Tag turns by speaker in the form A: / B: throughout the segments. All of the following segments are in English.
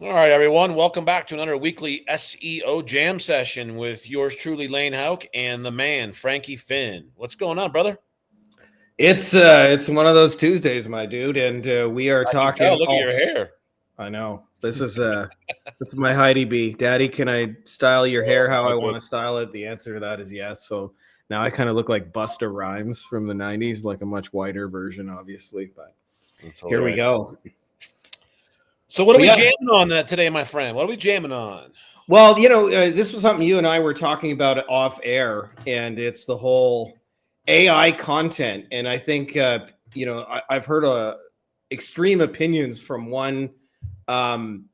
A: All right, everyone. Welcome back to another weekly SEO jam session with yours truly, Lane Houk, and the man, Frankie Fihn. What's going on, brother?
B: It's one of those Tuesdays, my dude, and we are
A: I can tell.
B: talking.
A: Look at
B: Oh,
A: your hair.
B: I know this is my Heidi B. Daddy, can I style your hair how I want to style it? The answer to that is yes. So now I kind of look like Busta Rhymes from the '90s, like a much whiter version, obviously. But
A: That's
B: here we
A: hilarious.
B: go.
A: So, what are
B: But
A: we
B: yeah,
A: jamming on that today, my friend? What are we jamming on?
B: well, this was something you and I were talking about off air, and it's the whole AI content. And I think I've heard extreme opinions from um,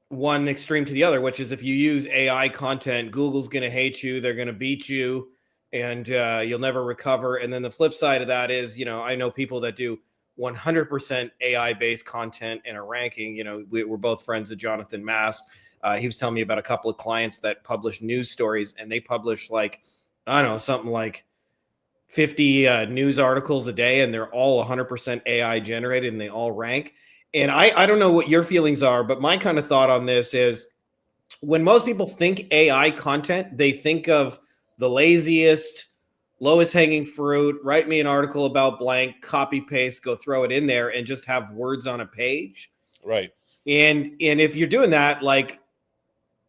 B: one extreme to the other, which is if you use AI content, Google's going to hate you, they're going to beat you, and you'll never recover. And then the flip side of that is, I know people that do 100% AI based content in a ranking. We're both friends of Jonathan Mast. He was telling me about a couple of clients that publish news stories, and they publish like, I don't know, something like 50 news articles a day, and they're all 100% AI generated, and they all rank. And I don't know what your feelings are, but my kind of thought on this is when most people think AI content, they think of the laziest, lowest hanging fruit. Write me an article about blank, copy paste, go throw it in there, and just have words on a page.
A: Right.
B: And if you're doing that, like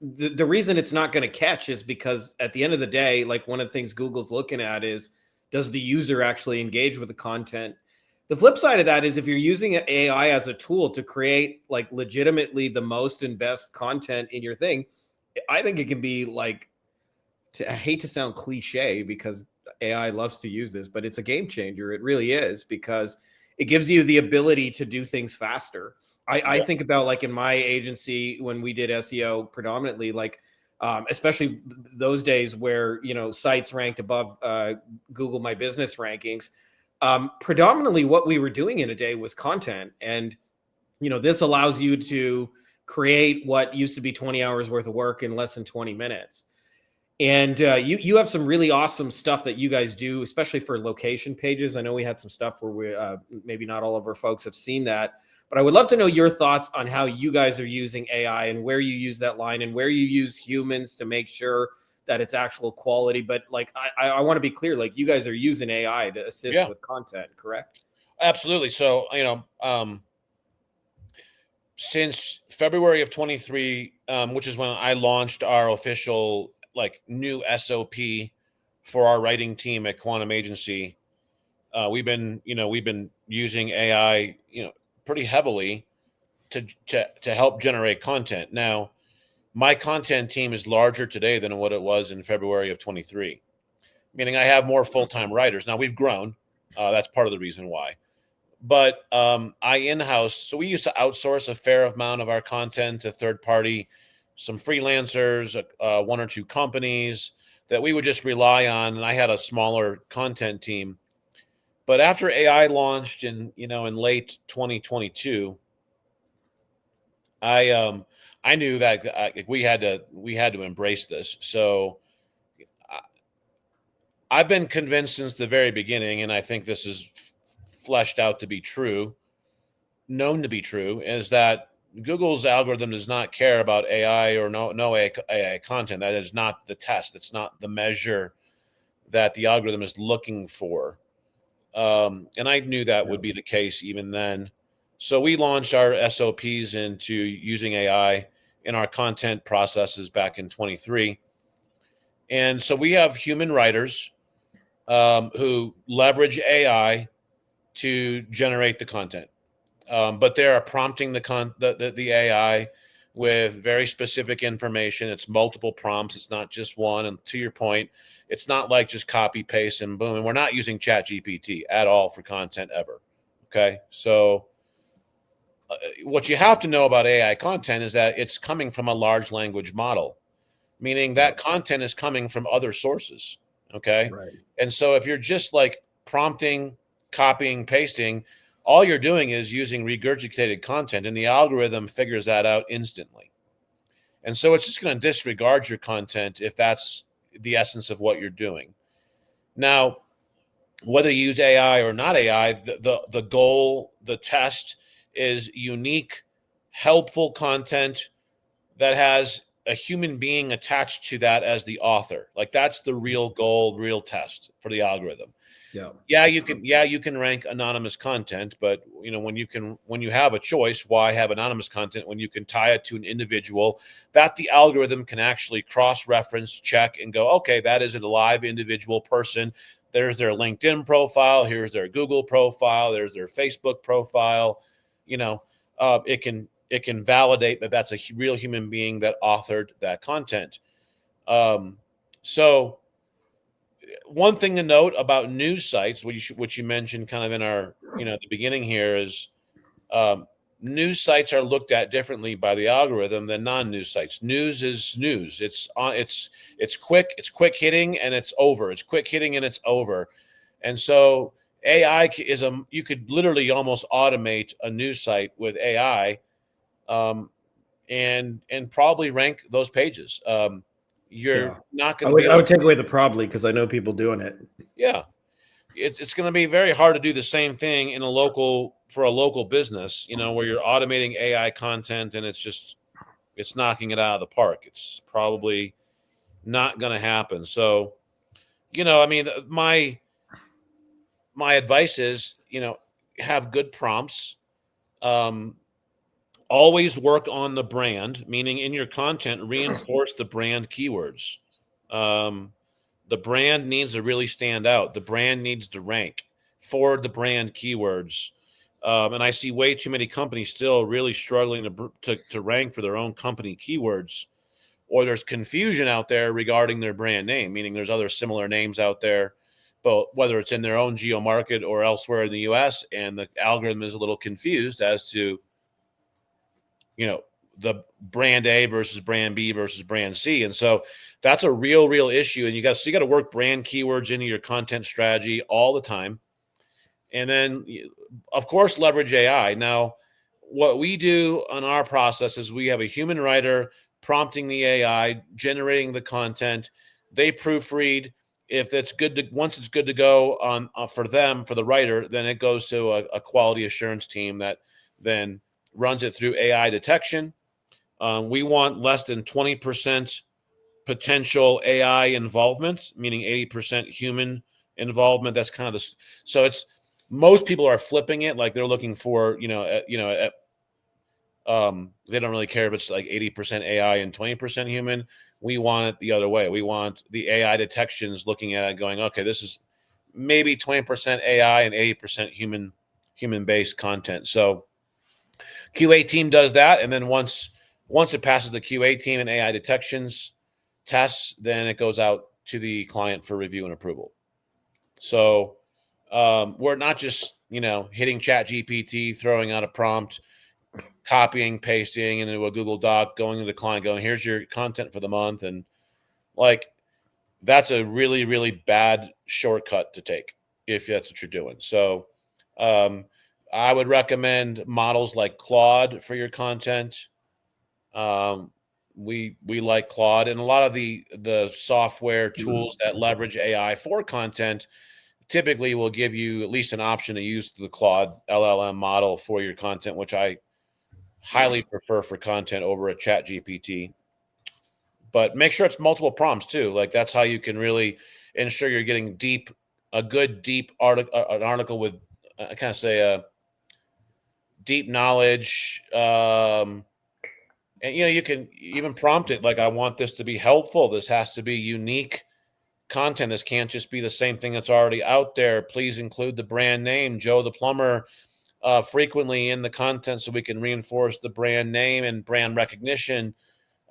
B: the reason it's not going to catch is because at the end of the day, like one of the things Google's looking at is, does the user actually engage with the content? The flip side of that is if you're using AI as a tool to create like legitimately the most and best content in your thing, I think it can be like, I hate to sound cliche because AI loves to use this, but it's a game changer. It really is, because it gives you the ability to do things faster. I
A: Yeah.
B: think about like in my agency when we did SEO predominantly, like especially those days where sites ranked above Google My Business rankings. Predominantly, what we were doing in a day was content, and this allows you to create what used to be 20 hours worth of work in less than 20 minutes. And you have some really awesome stuff that you guys do, especially for location pages. I know we had some stuff where we maybe not all of our folks have seen that, but I would love to know your thoughts on how you guys are using AI and where you use that line and where you use humans to make sure that it's actual quality. But like, I want to be clear, like you guys are using AI to assist
A: Yeah.
B: with content, correct?
A: Absolutely. So, since February of 23, which is when I launched our official like new SOP for our writing team at Quantum Agency, we've been using AI, pretty heavily to help generate content. Now, my content team is larger today than what it was in February of 23, meaning I have more full-time writers. Now we've grown. That's part of the reason why. But I in-house, so we used to outsource a fair amount of our content to third party, some freelancers, one or two companies that we would just rely on. And I had a smaller content team. But after AI launched in late 2022, I knew that we had to embrace this. So I've been convinced since the very beginning, and I think this is fleshed out to be true, known to be true, is that Google's algorithm does not care about AI or no AI content. That is not the test. It's not the measure that the algorithm is looking for. And I knew that
B: Yeah.
A: would be the case even then. So we launched our SOPs into using AI in our content processes back in 23. And so we have human writers who leverage AI to generate the content. But they are prompting the AI with very specific information. It's multiple prompts. It's not just one. And to your point, it's not like just copy paste and boom. And we're not using Chat GPT at all for content ever. Okay, so what you have to know about AI content is that it's coming from a large language model, meaning
B: Yeah.
A: that content is coming from other sources. Okay.
B: Right.
A: And so if you're just like prompting, copying, pasting, all you're doing is using regurgitated content, and the algorithm figures that out instantly. And so it's just going to disregard your content if that's the essence of what you're doing. Now, whether you use AI or not AI, the goal, the test is unique helpful content that has a human being attached to that as the author. Like that's the real goal, real test for the algorithm. Yeah, you can rank anonymous content, but when you have a choice, why have anonymous content when you can tie it to an individual that the algorithm can actually cross-reference, check, and go, okay, that is a live individual person. There's their LinkedIn profile, here's their Google profile, there's their Facebook profile. It can validate that that's a real human being that authored that content. So one thing to note about news sites, which you mentioned kind of in our, at the beginning here, is news sites are looked at differently by the algorithm than non-news sites. News is news. It's quick hitting, and it's over. It's quick hitting and it's over. And so AI you could literally almost automate a news site with AI, and probably rank those pages. You're not going to be
B: I would take away the probably, because I know people doing it.
A: Yeah. It's going to be very hard to do the same thing for a local business, where you're automating AI content and it's knocking it out of the park. It's probably not going to happen. So, I mean, my advice is, have good prompts. Always work on the brand, meaning in your content, reinforce the brand keywords. The brand needs to really stand out. The brand needs to rank for the brand keywords. And I see way too many companies still really struggling to rank for their own company keywords, or there's confusion out there regarding their brand name, meaning there's other similar names out there, but whether it's in their own geo market or elsewhere in the US, and the algorithm is a little confused as to, the brand A versus brand B versus brand C. And so that's a real issue. And you got to work brand keywords into your content strategy all the time. And then, of course, leverage AI. Now, what we do on our process is we have a human writer prompting the AI, generating the content. They proofread. If it's once it's good to go on for the writer, then it goes to a quality assurance team that then runs it through AI detection. We want less than 20% potential AI involvement, meaning 80% human involvement. That's kind of so most people are flipping it, like they're looking for, they don't really care if it's like 80% AI and 20% human. We want it the other way. We want the AI detections looking at it going, okay, this is maybe 20% AI and 80% human-based content. So QA team does that, and then once it passes the QA team and AI detections tests, then it goes out to the client for review and approval. So we're not just hitting ChatGPT, throwing out a prompt, copying, pasting into a Google Doc, going to the client, going, here's your content for the month, and like that's a really bad shortcut to take if that's what you're doing. So I would recommend models like Claude for your content. We like Claude, and a lot of the software tools that leverage AI for content typically will give you at least an option to use the Claude LLM model for your content, which I highly prefer for content over a ChatGPT. But make sure it's multiple prompts too. Like that's how you can really ensure you're getting a good deep article, an article with I kind of say deep knowledge. And you can even prompt it like, I want this to be helpful. This has to be unique content. This can't just be the same thing that's already out there. Please include the brand name, Joe the Plumber, frequently in the content so we can reinforce the brand name and brand recognition.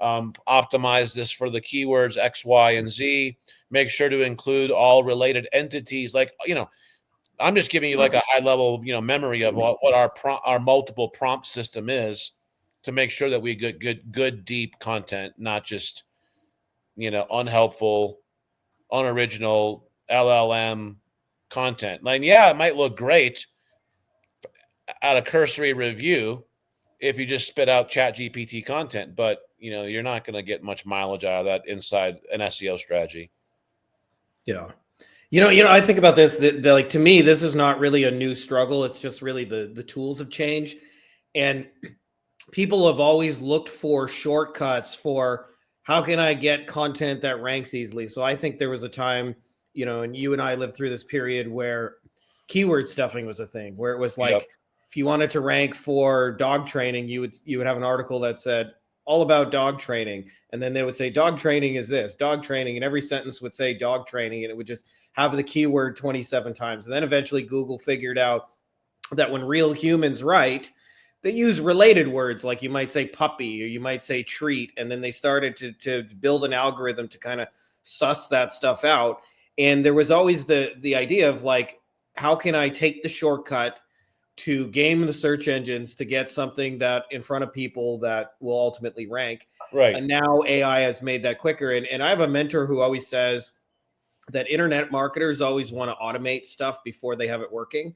A: Optimize this for the keywords X, Y, and Z. Make sure to include all related entities. Like, I'm just giving you like a high level, memory of what our multiple prompt system is, to make sure that we get good deep content, not just, unhelpful, unoriginal LLM content. Like, yeah, it might look great at a cursory review if you just spit out ChatGPT content, but you're not going to get much mileage out of that inside an SEO strategy.
B: Yeah. I think about this, that like, to me, this is not really a new struggle. It's just really the tools have changed. And people have always looked for shortcuts for how can I get content that ranks easily. So I think there was a time, and you and I lived through this period where keyword stuffing was a thing, where it was like,
A: Yep.
B: if you wanted to rank for dog training, you would have an article that said all about dog training, and then they would say dog training is this, dog training, and every sentence would say dog training, and it would just have the keyword 27 times. And then eventually Google figured out that when real humans write, they use related words, like you might say puppy or you might say treat, and then they started to build an algorithm to kind of suss that stuff out. And there was always the idea of like, how can I take the shortcut to game the search engines to get something that in front of people that will ultimately rank?
A: Right.
B: And now AI has made that quicker. And I have a mentor who always says that internet marketers always want to automate stuff before they have it working.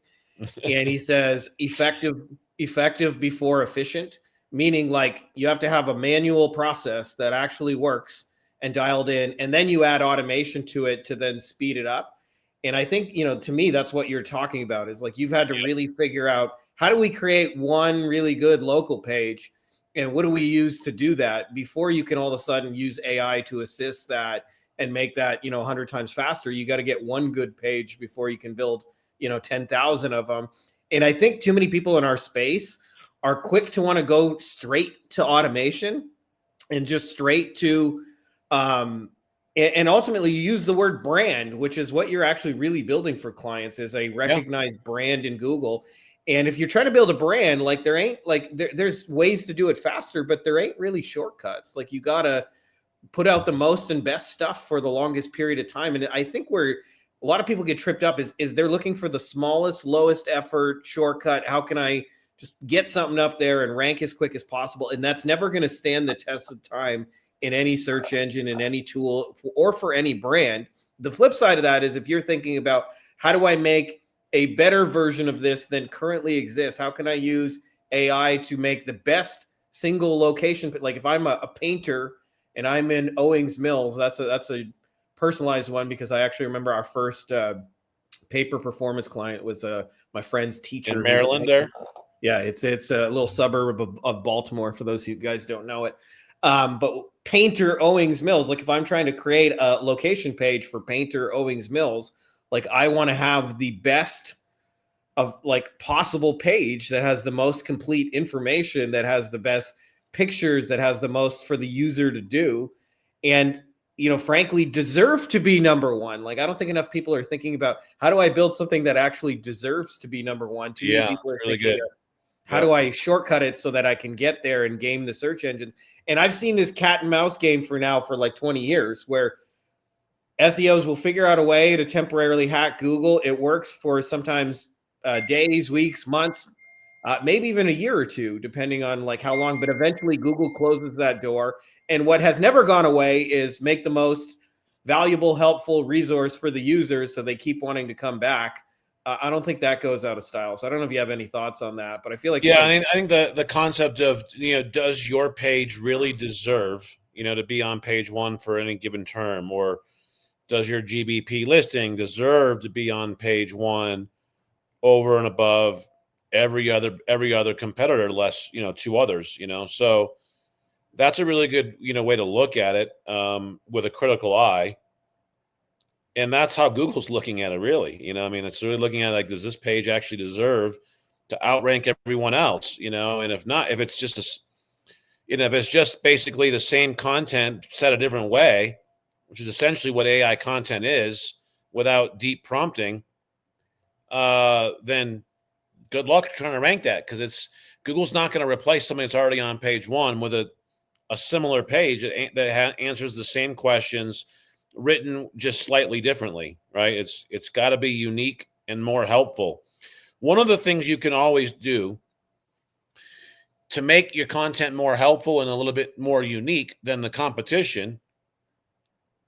B: And he says effective before efficient, meaning like you have to have a manual process that actually works and dialed in, and then you add automation to it to then speed it up. And I think, to me, that's what you're talking about, is like you've had to really figure out, how do we create one really good local page, and what do we use to do that before you can all of a sudden use AI to assist that and make that 100 times faster. You got to get one good page before you can build 10,000 of them. And I think too many people in our space are quick to want to go straight to automation and just straight to and ultimately you use the word brand, which is what you're actually really building for clients, is a recognized brand in Google. And if you're trying to build a brand, like there's ways to do it faster, but there ain't really shortcuts. Like you gotta put out the most and best stuff for the longest period of time. And I think where a lot of people get tripped up is they're looking for the smallest, lowest effort shortcut. How can I just get something up there and rank as quick as possible? And that's never going to stand the test of time in any search engine, in any tool, or for any brand. The flip side of that is if you're thinking about, how do I make a better version of this than currently exists? How can I use AI to make the best single location? Like if I'm a painter and I'm in Owings Mills, that's a personalized one, because I actually remember our first paper performance client was my friend's teacher
A: in Maryland there.
B: Yeah, it's a little suburb of Baltimore, for those of you guys don't know it. But Painter Owings Mills, like if I'm trying to create a location page for Painter Owings Mills, like I want to have the best of like possible page that has the most complete information, that has the best pictures, that has the most for the user to do. And frankly, deserve to be number one. Like, I don't think enough people are thinking about, how do I build something that actually deserves to be number one? Too many people are
A: really
B: thinking,
A: good.
B: How do I shortcut it so that I can get there and game the search engine? And I've seen this cat and mouse game for like 20 years, where SEOs will figure out a way to temporarily hack Google. It works for sometimes days, weeks, months, maybe even a year or two, depending on like how long. But eventually Google closes that door. And what has never gone away is make the most valuable, helpful resource for the users, so they keep wanting to come back. I don't think that goes out of style. So I don't know if you have any thoughts on that, but I feel like
A: I think the concept of does your page really deserve to be on page one for any given term, or does your GBP listing deserve to be on page one over and above every other competitor, less two others. So that's a really good way to look at it with a critical eye. And that's how Google's looking at it, really. It's really looking at, like, does this page actually deserve to outrank everyone else? And if not, if it's just if it's just basically the same content said a different way, which is essentially what AI content is, without deep prompting, then good luck trying to rank that, because Google's not going to replace something that's already on page one with a similar page that answers the same questions, written just slightly differently, right? It's got to be unique and more helpful. One of the things you can always do to make your content more helpful and a little bit more unique than the competition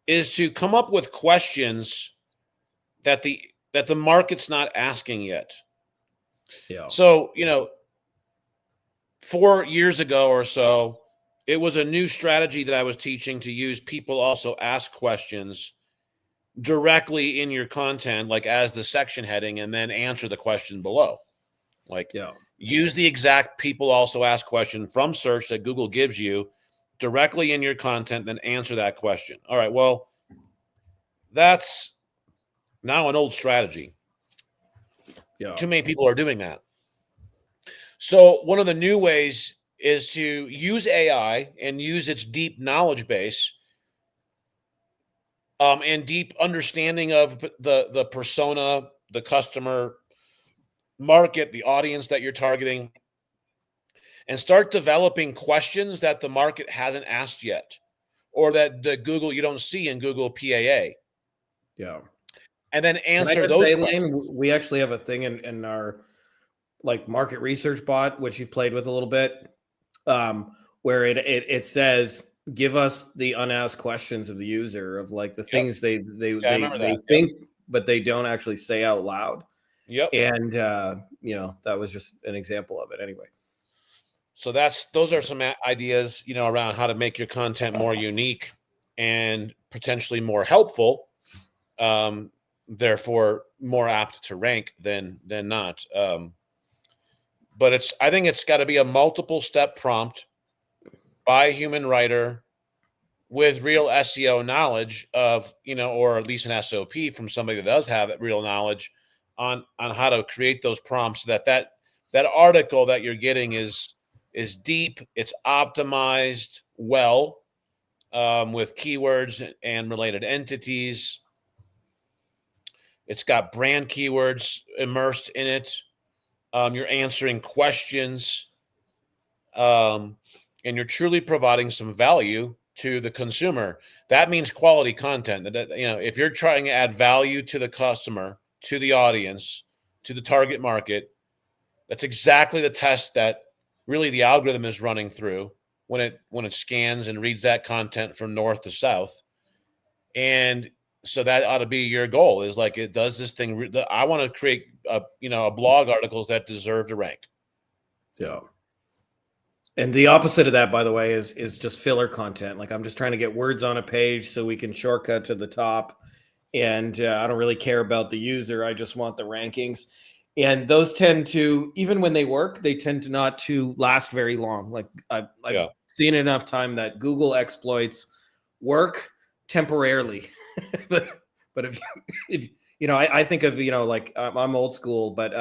A: is to come up with questions that the market's not asking yet.
B: Yeah.
A: So, 4 years ago or so, it was a new strategy that I was teaching, to use people also ask questions directly in your content, like as the section heading, and then answer the question below. Like, Use the exact people also ask question from search that Google gives you directly in your content, then answer that question. All right, well, that's now an old strategy.
B: Yeah.
A: Too many people are doing that. So one of the new ways is to use AI and use its deep knowledge base and deep understanding of the persona, the customer market, the audience that you're targeting, and start developing questions that the market hasn't asked yet, or that the Google you don't see in Google PAA,
B: Yeah.
A: and then
B: Can I
A: answer
B: just
A: those
B: say,
A: questions.
B: Lane, we actually have a thing in our like market research bot, which you've played with a little bit, where it says, give us the unasked questions of the user, of like the
A: Yep.
B: things they
A: Yeah, I remember that. Yep.
B: think, but they don't actually say out loud.
A: Yep.
B: And you know, that was just an example of it anyway.
A: So those are some ideas, you know, around how to make your content more unique and potentially more helpful. Therefore more apt to rank than not. But I think it's got to be a multiple step prompt by a human writer with real SEO knowledge of, you know, or at least an SOP from somebody that does have real knowledge on how to create those prompts, so that article that you're getting is deep, it's optimized well, with keywords and related entities. It's got brand keywords immersed in it. You're answering questions, and you're truly providing some value to the consumer. That means quality content. You know, if you're trying to add value to the customer, to the audience, to the target market, that's exactly the test that really the algorithm is running through when it scans and reads that content from north to south. And so that ought to be your goal, is like, it does this thing. I want to create a blog articles that deserve to rank.
B: Yeah. And the opposite of that, by the way, is just filler content. Like, I'm just trying to get words on a page so we can shortcut to the top. And I don't really care about the user. I just want the rankings. And those tend to, even when they work, they tend to not to last very long. Like, I've seen enough time that Google exploits work temporarily. but if you know, I think of, you know, like, I'm old school, but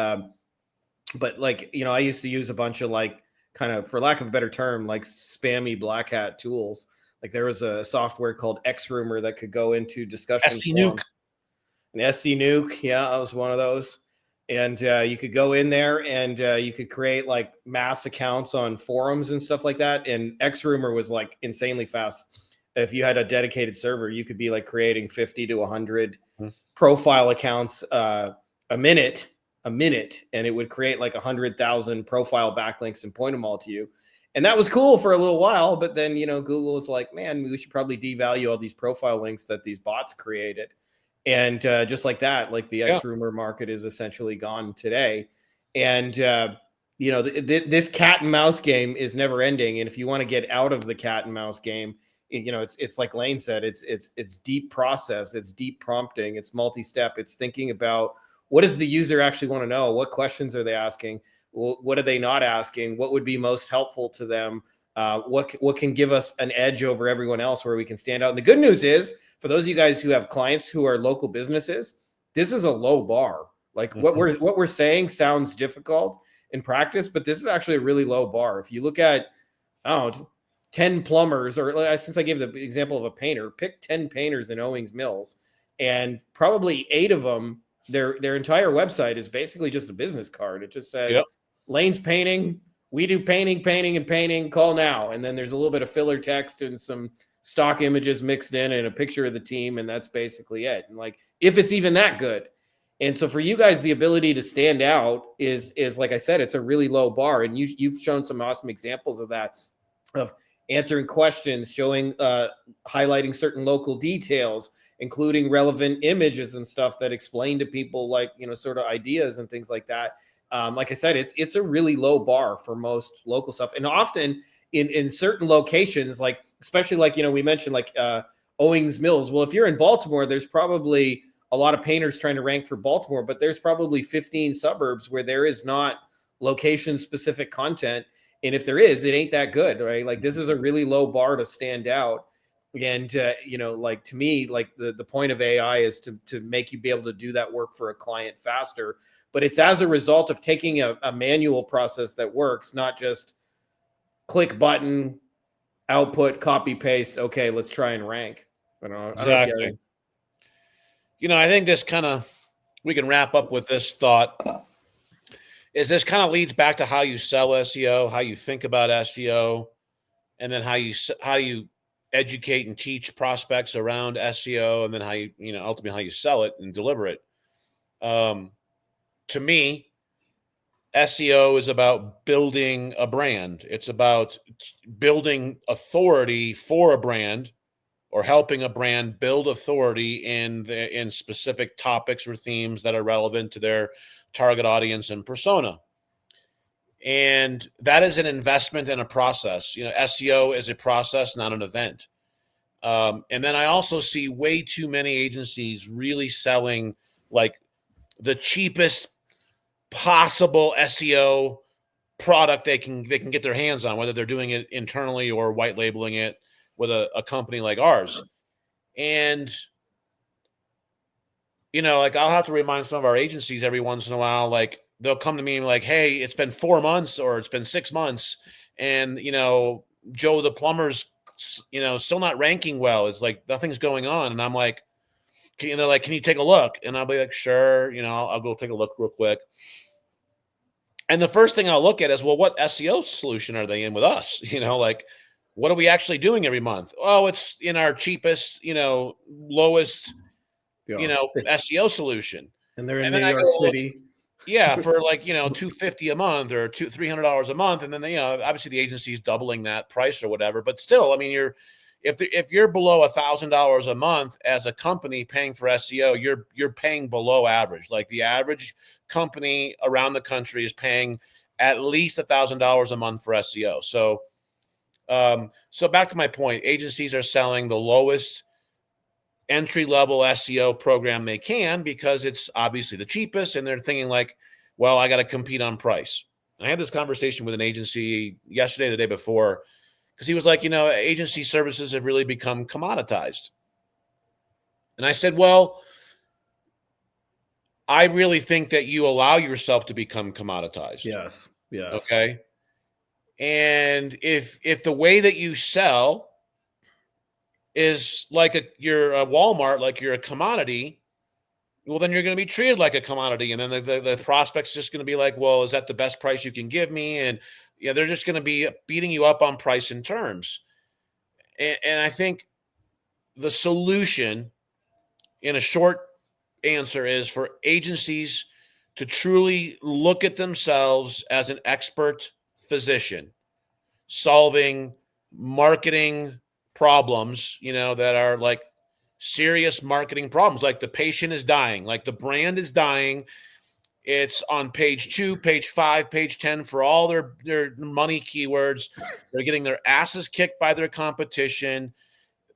B: like, you know, I used to use a bunch of, like, kind of, for lack of a better term, like spammy black hat tools. Like, there was a software called Xrumor that could go into discussion forums. An SC Nuke, yeah, I was one of those. And you could go in there and you could create like mass accounts on forums and stuff like that. And Xrumor was like insanely fast. If you had a dedicated server, you could be like creating 50 to 100 profile accounts a minute, and it would create like 100,000 profile backlinks and point them all to you. And that was cool for a little while, but then, you know, Google is like, man, we should probably devalue all these profile links that these bots created. And just like that, like the Xrumor market is essentially gone today. And you know, this cat and mouse game is never ending. And if you want to get out of the cat and mouse game, you know, it's like Lane said, it's deep process, it's deep prompting, it's multi-step, it's thinking about, what does the user actually want to know? What questions are they asking? What are they not asking? What would be most helpful to them? What can give us an edge over everyone else, where we can stand out? And the good news is, for those of you guys who have clients who are local businesses, this is a low bar. Like, what we're saying sounds difficult in practice, but this is actually a really low bar. If you look at, 10 plumbers, or since I gave the example of a painter, pick 10 painters in Owings Mills, and probably 8 of them, their entire website is basically just a business card. It just says, Lane's Painting, we do painting, and painting, call now. And then there's a little bit of filler text and some stock images mixed in and a picture of the team, and that's basically it. And like, if it's even that good. And so for you guys, the ability to stand out is like I said, it's a really low bar. And you've shown some awesome examples of that, of answering questions, showing, highlighting certain local details, including relevant images and stuff that explain to people, like, you know, sort of ideas and things like that. Like I said, it's a really low bar for most local stuff. And often in certain locations, like, especially like, you know, we mentioned like Owings Mills. Well, if you're in Baltimore, there's probably a lot of painters trying to rank for Baltimore, but there's probably 15 suburbs where there is not location specific content. And if there is, it ain't that good, right? Like this is a really low bar to stand out. And, you know, like to me, like the point of AI is to make you be able to do that work for a client faster. But it's as a result of taking a manual process that works, not just click button, output, copy, paste. Okay, let's try and rank. I don't know if you
A: Exactly. You know, I think this kind of, we can wrap up with this thought, is this kind of leads back to how you sell SEO, how you think about SEO, and then how you educate and teach prospects around SEO, and then how you, you know, ultimately how you sell it and deliver it. To me, SEO is about building a brand. It's about building authority for a brand, or helping a brand build authority in specific topics or themes that are relevant to their target audience and persona. And that is an investment in a process. You know, SEO is a process, not an event. And then I also see way too many agencies really selling like the cheapest possible SEO product they can get their hands on, whether they're doing it internally or white labeling it with a company like ours. And you know, like I'll have to remind some of our agencies every once in a while, like they'll come to me and like, hey, it's been 4 months or it's been 6 months, and you know, Joe the plumber's, you know, still not ranking well. It's like nothing's going on. And I'm like, they're like, can you take a look? And I'll be like, sure, you know, I'll go take a look real quick. And the first thing I'll look at is, well, what SEO solution are they in with us? You know, like, what are we actually doing every month? Oh, it's in our cheapest, you know, lowest, you know, SEO solution.
B: And they're in New York City.
A: Yeah, for like, you know, $250 a month or $300 a month. And then, you know, obviously the agency is doubling that price or whatever. But still, I mean, if you're below $1,000 a month as a company paying for SEO, you're paying below average. Like the average company around the country is paying at least $1,000 a month for SEO. So, so back to my point, agencies are selling the lowest entry-level SEO program they can because it's obviously the cheapest, and they're thinking like, well, I got to compete on price. I had this conversation with an agency yesterday, the day before, because he was like, you know, agency services have really become commoditized. And I said, well, I really think that you allow yourself to become commoditized.
B: Yes. Yes.
A: Okay. And if the way that you sell is like you're a Walmart, like you're a commodity, well, then you're going to be treated like a commodity. And then the prospect's just going to be like, well, is that the best price you can give me? And yeah, they're just going to be beating you up on price and terms. And I think the solution in a short answer is for agencies to truly look at themselves as an expert physician, solving marketing problems, you know, that are like serious marketing problems. Like the patient is dying, like the brand is dying. It's on page 2, page 5, page 10 for all their money keywords. They're getting their asses kicked by their competition.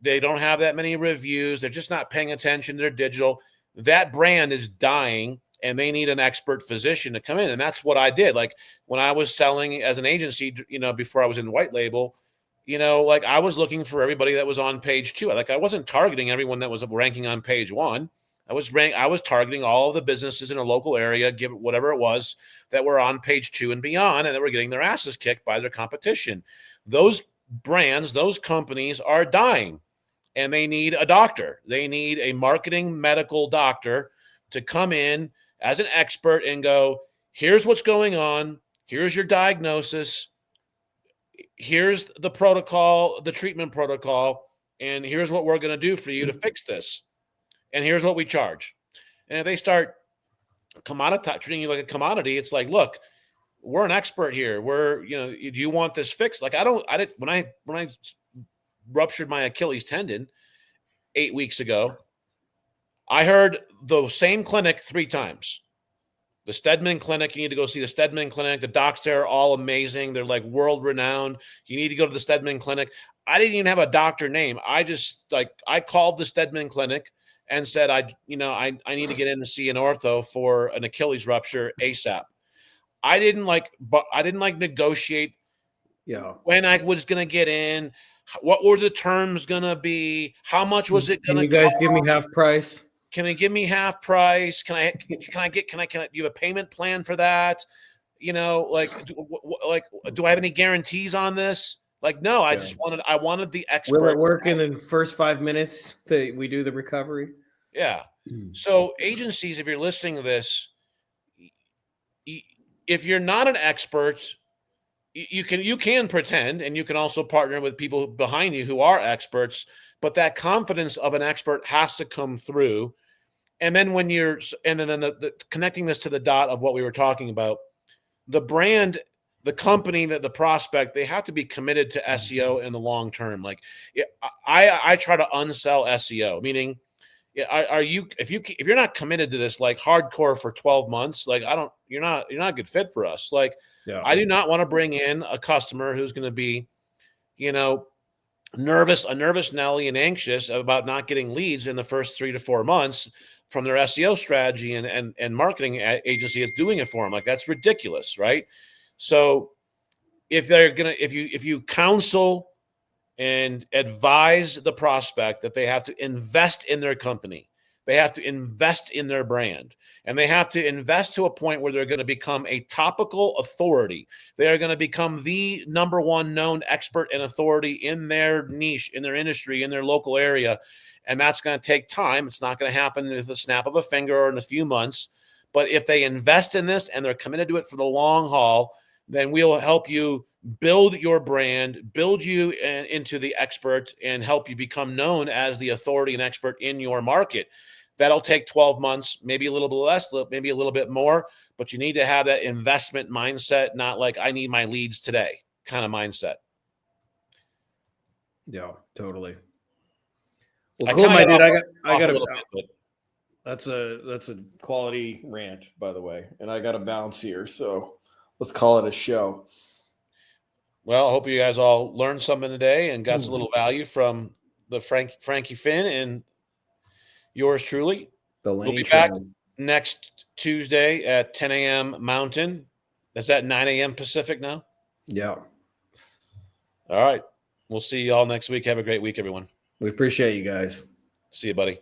A: They don't have that many reviews. They're just not paying attention to their digital. That brand is dying, and they need an expert physician to come in. And that's what I did. Like when I was selling as an agency, you know, before I was in white label, you know, like I was looking for everybody that was on page 2. Like I wasn't targeting everyone that was ranking on page 1. I was targeting all of the businesses in a local area, give it whatever it was, that were on page 2 and beyond, and that were getting their asses kicked by their competition. Those brands, those companies are dying, and they need a doctor. They need a marketing medical doctor to come in as an expert and go, here's what's going on. Here's your diagnosis. Here's the protocol, the treatment protocol, and here's what we're going to do for you to fix this. And here's what we charge. And if they start treating you like a commodity, it's like, look, we're an expert here. We're, you know, do you want this fixed? Like when I ruptured my Achilles tendon 8 weeks ago, I heard the same clinic 3 times. The Stedman Clinic, you need to go see the Stedman Clinic. The docs there are all amazing. They're like world renowned. You need to go to the Stedman Clinic. I didn't even have a doctor name. I called the Stedman Clinic and said, I need to get in to see an ortho for an Achilles rupture ASAP. I didn't like negotiate when I was going to get in, what were the terms going to be, how much was it going to
B: Can you guys
A: cost?
B: give me half price?
A: Can you give me half price? Can I you have a payment plan for that? You know, like, do I have any guarantees on this? Like, no, I wanted the expert.
B: Will it work in the first 5 minutes that we do the recovery?
A: Yeah. So agencies, if you're listening to this, if you're not an expert, you can pretend, and you can also partner with people behind you who are experts, but that confidence of an expert has to come through. And then the connecting this to the dot of what we were talking about, the brand, the company, that the prospect, they have to be committed to SEO in the long term. Like, I try to unsell SEO, meaning, if you're not committed to this like hardcore for 12 months, like you're not a good fit for us. Like, I do not want to bring in a customer who's going to be, a nervous Nelly and anxious about not getting leads in the first 3 to 4 months from their SEO strategy and marketing agency is doing it for them. Like, that's ridiculous, right? So if you counsel and advise the prospect that they have to invest in their company, they have to invest in their brand, and they have to invest to a point where they're going to become a topical authority. They are going to become the number one known expert and authority in their niche, in their industry, in their local area. And that's going to take time. It's not going to happen with the snap of a finger or in a few months. But if they invest in this and they're committed to it for the long haul, then we'll help you build your brand, build you into the expert, and help you become known as the authority and expert in your market. That'll take 12 months, maybe a little bit less, maybe a little bit more, but you need to have that investment mindset, not like, I need my leads today kind of mindset.
B: Yeah, totally. Well, cool, my dude. I got a bit, that's a quality rant, by the way, and I got a bounce here, so let's call it a show.
A: Well, I hope you guys all learned something today and got a little value from the Frankie Fihn and yours truly. We'll be back next Tuesday at 10 a.m. Mountain. Is that 9 a.m. Pacific now?
B: Yeah.
A: All right. We'll see you all next week. Have a great week, everyone.
B: We appreciate you guys.
A: See you, buddy.